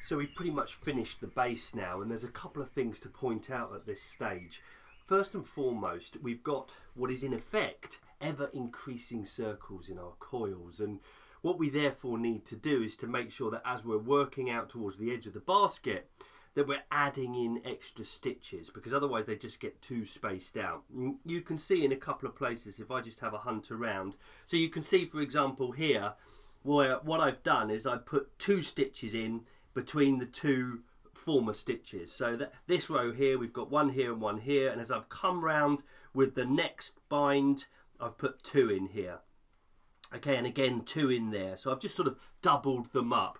So we've pretty much finished the base now, and there's a couple of things to point out at this stage. First and foremost, we've got what is in effect ever increasing circles in our coils, and what we therefore need to do is to make sure that as we're working out towards the edge of the basket, that we're adding in extra stitches, because otherwise they just get too spaced out. You can see in a couple of places, if I just have a hunt around, so you can see, for example, here where what I've done is I put 2 stitches in between the 2 former stitches. So that this row here, we've got 1 here and 1 here, and as I've come round with the next bind, I've put 2 in here. Okay, and again 2 in there. So I've just sort of doubled them up.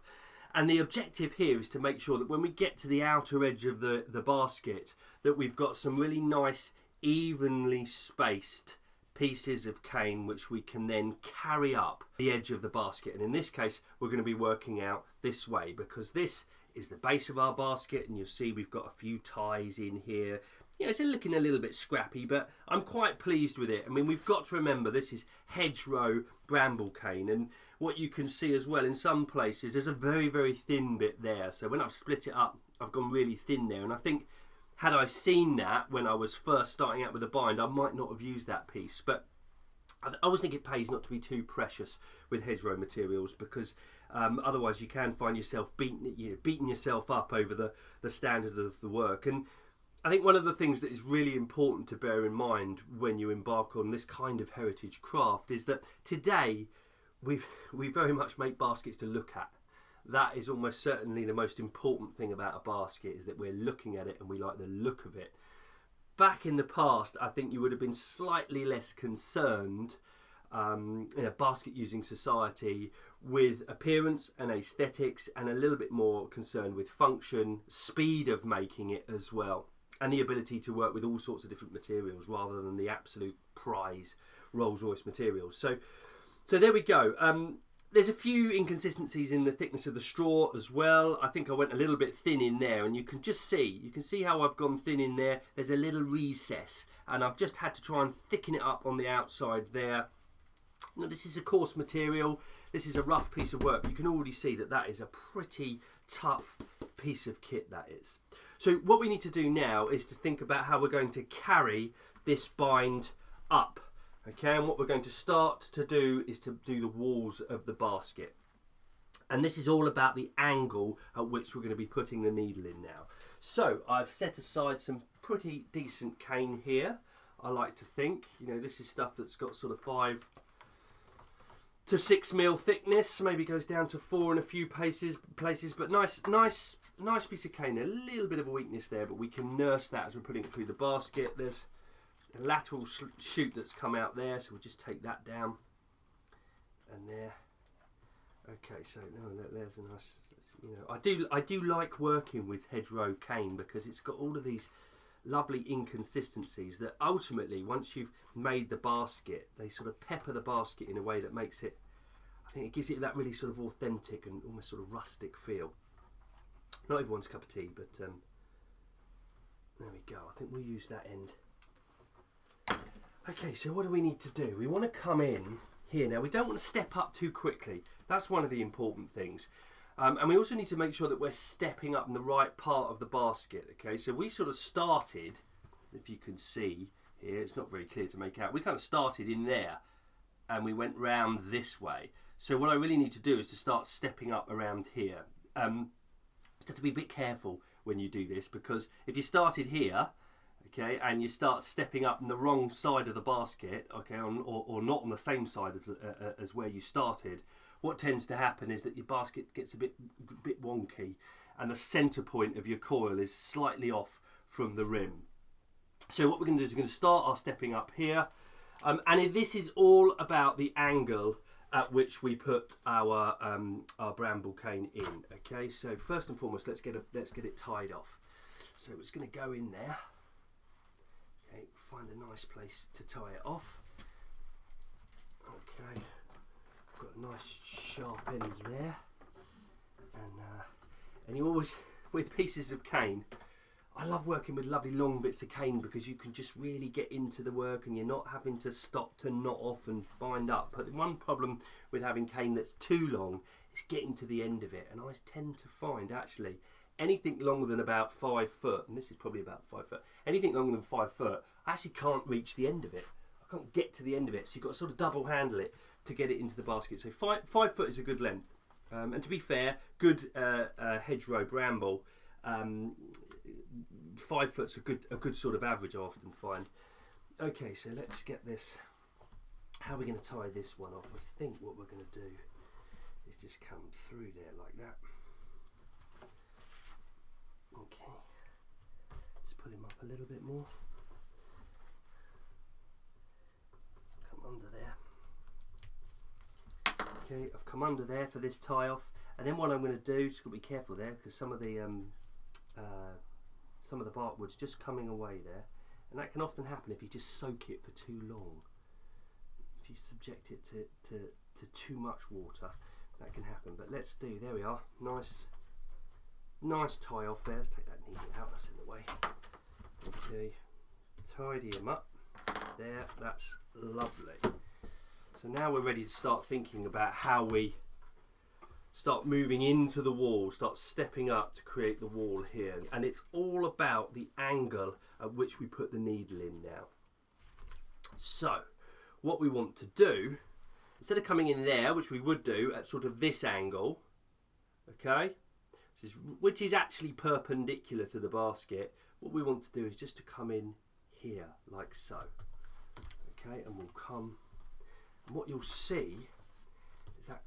And the objective here is to make sure that when we get to the outer edge of the basket, that we've got some really nice, evenly spaced pieces of cane which we can then carry up the edge of the basket. And in this case, we're going to be working out this way, because this is the base of our basket, and you'll see we've got a few ties in here. You know, it's looking a little bit scrappy, but I'm quite pleased with it. I mean, we've got to remember this is hedgerow bramble cane, and what you can see as well in some places, there's a very, very thin bit there. So when I've split it up, I've gone really thin there, and I think had I seen that when I was first starting out with a bind, I might not have used that piece. But I always think it pays not to be too precious with hedgerow materials, because otherwise you can find yourself beating yourself up over the standard of the work. And I think one of the things that is really important to bear in mind when you embark on this kind of heritage craft is that today we very much make baskets to look at. That is almost certainly the most important thing about a basket, is that we're looking at it and we like the look of it. Back in the past, I think you would have been slightly less concerned in a basket using society with appearance and aesthetics, and a little bit more concerned with function, speed of making it as well, and the ability to work with all sorts of different materials rather than the absolute prize Rolls-Royce materials. So there we go. There's a few inconsistencies in the thickness of the straw as well. I think I went a little bit thin in there, and you can see how I've gone thin in there. There's a little recess, and I've just had to try and thicken it up on the outside there. Now, this is a coarse material. This is a rough piece of work. You can already see that that is a pretty tough piece of kit, that is. So what we need to do now is to think about how we're going to carry this bind up. Okay, and what we're going to start to do is to do the walls of the basket. And this is all about the angle at which we're going to be putting the needle in now. So I've set aside some pretty decent cane here, I like to think. You know, this is stuff that's got sort of 5 to 6 mil thickness, maybe goes down to 4 in a few places, but nice piece of cane. A little bit of a weakness there, but we can nurse that as we're putting it through the basket. There's a lateral shoot that's come out there, so we'll just take that down, and there. Okay, so there's a nice, you know, I do like working with hedgerow cane, because it's got all of these lovely inconsistencies that ultimately, once you've made the basket, they sort of pepper the basket in a way that makes it, I think it gives it that really sort of authentic and almost sort of rustic feel. Not everyone's cup of tea, but there we go. I think we'll use that end. Okay, so what do we need to do? We want to come in here. Now, we don't want to step up too quickly. That's one of the important things. And we also need to make sure that we're stepping up in the right part of the basket. Okay, so we sort of started, if you can see here, it's not very clear to make out. We kind of started in there and we went round this way. So what I really need to do is to start stepping up around here. Just have to be a bit careful when you do this, because if you started here, okay, and you start stepping up on the wrong side of the basket, okay, or not on the same side as where you started, what tends to happen is that your basket gets a bit wonky, and the centre point of your coil is slightly off from the rim. So what we're going to do is we're going to start our stepping up here, and this is all about the angle at which we put our bramble cane in. Okay, so first and foremost, let's get it tied off. So it's going to go in there. Okay, find a nice place to tie it off. Okay, got a nice sharp end there, and you always, with pieces of cane, I love working with lovely long bits of cane because you can just really get into the work and you're not having to stop to knot off and bind up. But the one problem with having cane that's too long is getting to the end of it. And I tend to find actually anything longer than about 5 foot, and this is probably about 5 foot, anything longer than 5 foot, I actually can't reach the end of it. I can't get to the end of it. So you've got to sort of double handle it to get it into the basket. So 5 foot is a good length. And to be fair, good hedgerow bramble, 5 foot's a good sort of average, I often find. Okay, so let's get this. How are we going to tie this one off? I think what we're going to do is just come through there like that. Okay, just pull him up a little bit more. Come under there. Okay, I've come under there for this tie off, and then what I'm going to do, just got to be careful there because some of the barkwood's just coming away there, and that can often happen if you just soak it for too long. If you subject it to too much water, that can happen. But let's do, there we are, nice tie off there. Let's take that needle out, that's in the way. Okay, tidy him up there, that's lovely. So now we're ready to start thinking about how we start moving into the wall, start stepping up to create the wall here. And it's all about the angle at which we put the needle in now. So what we want to do, instead of coming in there, which we would do at sort of this angle, okay, which is actually perpendicular to the basket, what we want to do is just to come in here like so. Okay, and we'll come, and what you'll see is that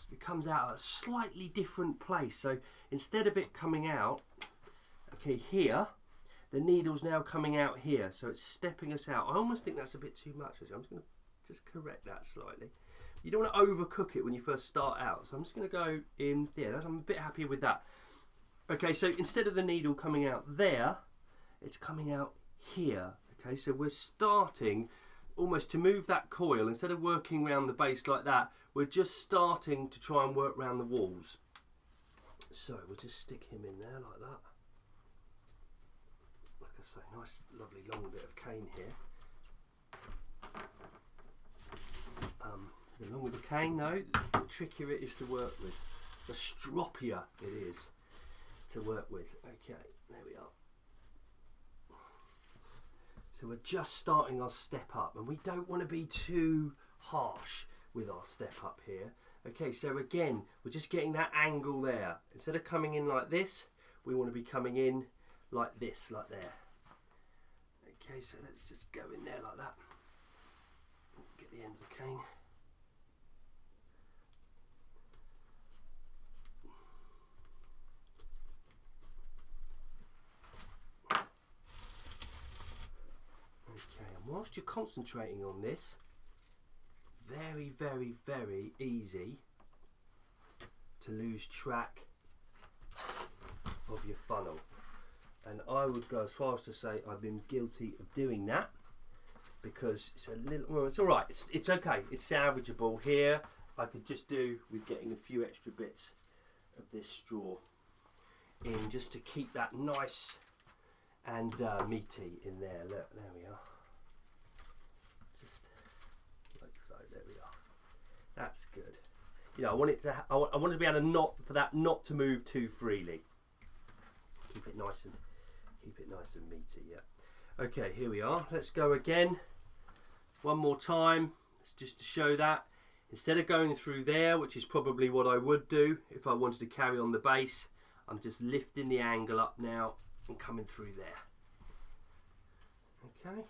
it comes out at a slightly different place. So instead of it coming out, okay, here, the needle's now coming out here, so it's stepping us out. I almost think that's a bit too much, actually. I'm just going to just correct that slightly. You don't want to overcook it when you first start out, so I'm just going to go in there. I'm a bit happier with that. Okay, so instead of the needle coming out there, it's coming out here. Okay, so we're starting almost to move that coil. Instead of working around the base like that, we're just starting to try and work around the walls. So we'll just stick him in there like that. Like I say, nice lovely long bit of cane here. The longer the cane though, the trickier it is to work with. The stroppier it is to work with. Okay, there we are. So we're just starting our step up, and we don't want to be too harsh with our step up here. Okay, so again, we're just getting that angle there. Instead of coming in like this, we want to be coming in like this, like there. Okay, so let's just go in there like that. Get the end of the cane. Whilst you're concentrating on this, very, very, very easy to lose track of your funnel. And I would go as far as to say I've been guilty of doing that, because it's a little, well, it's all right, it's okay, it's salvageable. Here I could just do with getting a few extra bits of this straw in, just to keep that nice and meaty in there. Look, there we are. There we are. That's good. You know, I want it to. I want to be able to for that knot to move too freely. Keep it nice and meaty. Yeah. Okay, here we are. Let's go again. One more time. It's just to show that instead of going through there, which is probably what I would do if I wanted to carry on the base, I'm just lifting the angle up now and coming through there. Okay.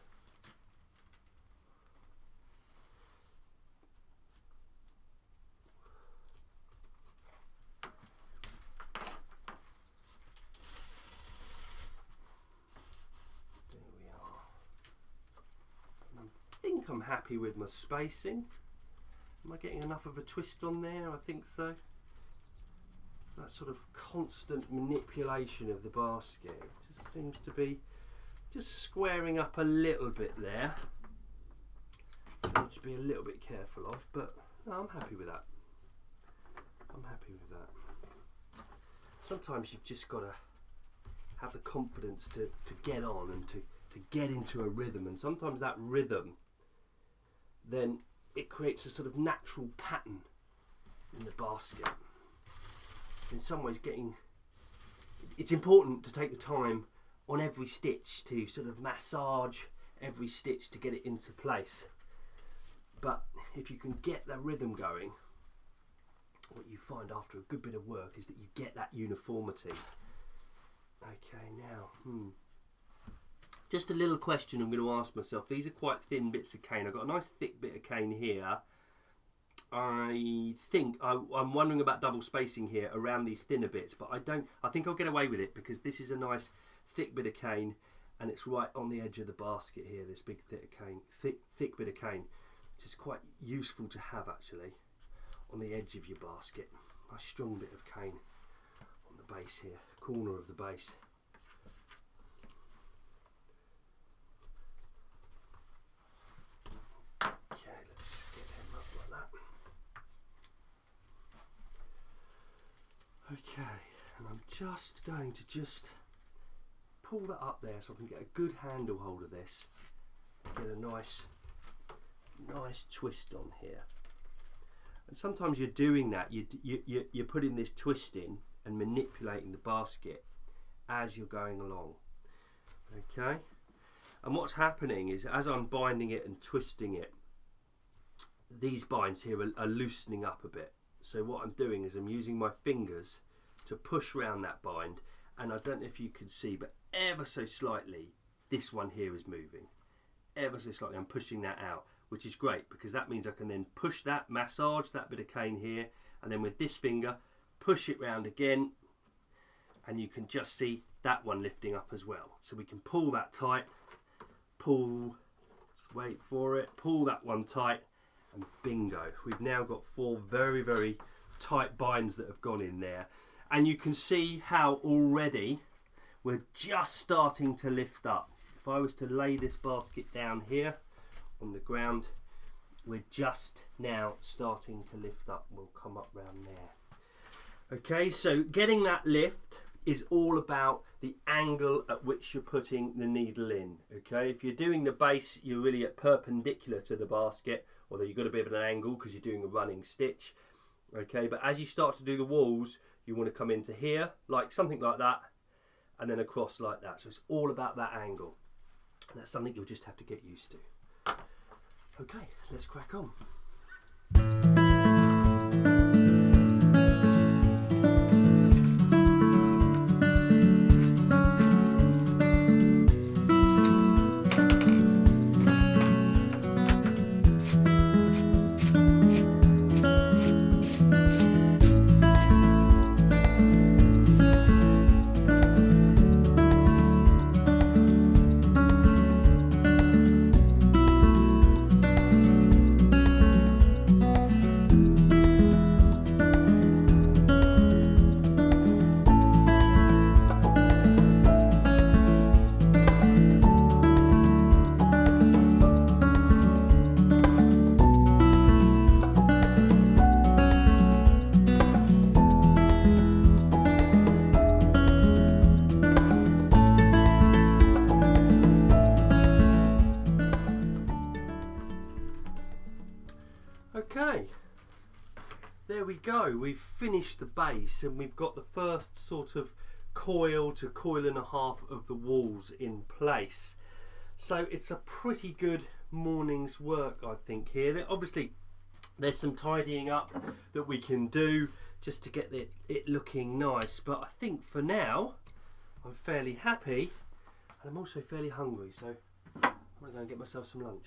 I'm happy with my spacing. Am I getting enough of a twist on there? I think so. That sort of constant manipulation of the basket just seems to be just squaring up a little bit there. I need to be a little bit careful of, but no, I'm happy with that. I'm happy with that. Sometimes you've just got to have the confidence to get on and to get into a rhythm. And sometimes that rhythm, then it creates a sort of natural pattern in the basket. In some ways, it's important to take the time on every stitch to sort of massage every stitch to get it into place. But if you can get the rhythm going, what you find after a good bit of work is that you get that uniformity. Okay, now, just a little question I'm going to ask myself. These are quite thin bits of cane. I've got a nice thick bit of cane here. I think I'm wondering about double spacing here around these thinner bits, but I think I'll get away with it because this is a nice thick bit of cane, and it's right on the edge of the basket here. This big thick bit of cane, which is quite useful to have actually on the edge of your basket. Nice strong bit of cane on the base here, corner of the base. Okay, let's get him up like that. Okay, and I'm just going to pull that up there so I can get a good handle hold of this, get a nice twist on here. And sometimes you're doing that, you're putting this twist in and manipulating the basket as you're going along. Okay, and what's happening is as I'm binding it and twisting it, these binds here are loosening up a bit. So what I'm doing is I'm using my fingers to push around that bind, and I don't know if you can see, but ever so slightly this one here is moving. Ever so slightly I'm pushing that out, which is great because that means I can then push that, massage that bit of cane here, and then with this finger push it round again, and you can just see that one lifting up as well. So we can pull that tight, pull, wait for it, pull that one tight, and bingo, we've now got 4 very, very tight binds that have gone in there. And you can see how already we're just starting to lift up. If I was to lay this basket down here on the ground, we're just now starting to lift up. We'll come up round there. Okay, so getting that lift is all about the angle at which you're putting the needle in. Okay, if you're doing the base, you're really at perpendicular to the basket, although you've got a bit of an angle because you're doing a running stitch. Okay, but as you start to do the walls, you want to come into here, like something like that, and then across like that. So it's all about that angle. And that's something you'll just have to get used to. Okay, let's crack on. Okay, there we go. We've finished the base and we've got the first sort of coil to coil and a half of the walls in place. So it's a pretty good morning's work, I think, here. Obviously, there's some tidying up that we can do just to get it looking nice. But I think for now, I'm fairly happy and I'm also fairly hungry. So I'm going to go and get myself some lunch.